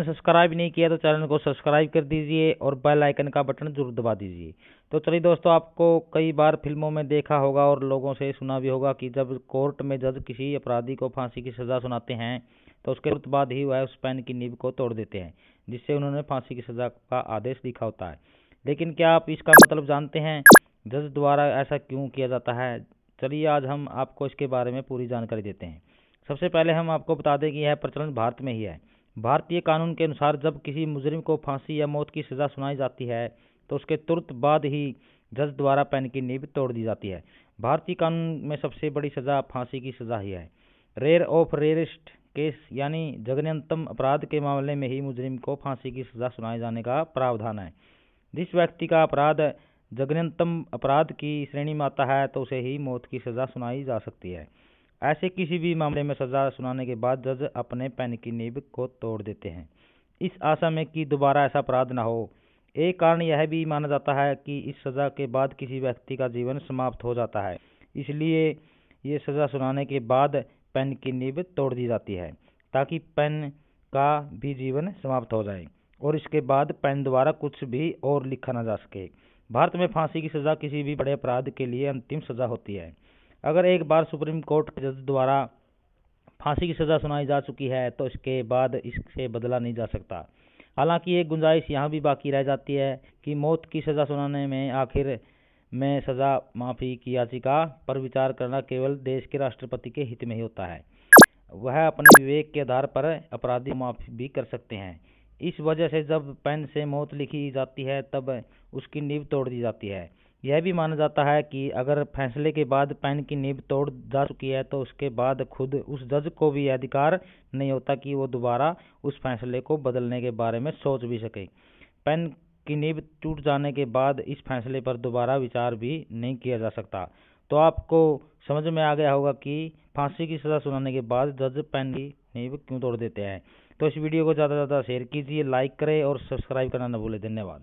Subscribe नहीं किया तो चैनल को सब्सक्राइब कर दीजिए और बेल आइकन का बटन जरूर दबा दीजिए। तो चलिए दोस्तों, आपको कई बार फिल्मों में देखा होगा और लोगों से सुना भी होगा कि जब कोर्ट में जज किसी अपराधी को फांसी की सज़ा सुनाते हैं तो उसके तुरंत बाद ही वह उस पेन की नींव को तोड़ देते हैं जिससे उन्होंने फांसी की सज़ा का आदेश लिखा होता है। लेकिन क्या आप इसका मतलब जानते हैं? जज द्वारा ऐसा क्यों किया जाता है? चलिए आज हम आपको इसके बारे में पूरी जानकारी देते हैं। सबसे पहले हम आपको बता दें कि यह प्रचलन भारत में ही है। भारतीय कानून के अनुसार जब किसी मुजरिम को फांसी या मौत की सज़ा सुनाई जाती है तो उसके तुरंत बाद ही जज द्वारा पेन की नींव तोड़ दी जाती है। भारतीय कानून में सबसे बड़ी सज़ा फांसी की सज़ा ही है। रेयर ऑफ रेयरेस्ट केस यानी जघन्यतम अपराध के मामले में ही मुजरिम को फांसी की सज़ा सुनाए जाने का प्रावधान है। जिस व्यक्ति का अपराध जघन्यतम अपराध की श्रेणी में आता है तो उसे ही मौत की सज़ा सुनाई जा सकती है। ऐसे किसी भी मामले में सज़ा सुनाने के बाद जज अपने पेन की नींव को तोड़ देते हैं, इस आशा में कि दोबारा ऐसा अपराध न हो। एक कारण यह भी माना जाता है कि इस सज़ा के बाद किसी व्यक्ति का जीवन समाप्त हो जाता है, इसलिए ये सज़ा सुनाने के बाद पेन की नींव तोड़ दी जाती है ताकि पेन का भी जीवन समाप्त हो जाए और इसके बाद पेन द्वारा कुछ भी और लिखा न जा सके। भारत में फांसी की सज़ा किसी भी बड़े अपराध के लिए अंतिम सज़ा होती है। अगर एक बार सुप्रीम कोर्ट के जज द्वारा फांसी की सज़ा सुनाई जा चुकी है तो इसके बाद इससे बदला नहीं जा सकता। हालांकि एक गुंजाइश यहाँ भी बाकी रह जाती है कि मौत की सज़ा सुनाने में आखिर में सज़ा माफ़ी की याचिका पर विचार करना केवल देश के राष्ट्रपति के हित में ही होता है। वह अपने विवेक के आधार पर अपराधी को माफ़ भी कर सकते हैं। इस वजह से जब पेन से मौत लिखी जाती है तब उसकी नींव तोड़ दी जाती है। यह भी माना जाता है कि अगर फैसले के बाद पेन की नींव तोड़ जा चुकी है तो उसके बाद खुद उस जज को भी अधिकार नहीं होता कि वो दोबारा उस फैसले को बदलने के बारे में सोच भी सके। पेन की नींव टूट जाने के बाद इस फैसले पर दोबारा विचार भी नहीं किया जा सकता। तो आपको समझ में आ गया होगा कि फांसी की सज़ा सुनाने के बाद जज पेन की नींव क्यों तोड़ देते हैं। तो इस वीडियो को ज़्यादा से ज़्यादा शेयर कीजिए, लाइक करें और सब्सक्राइब करना न भूलें। धन्यवाद।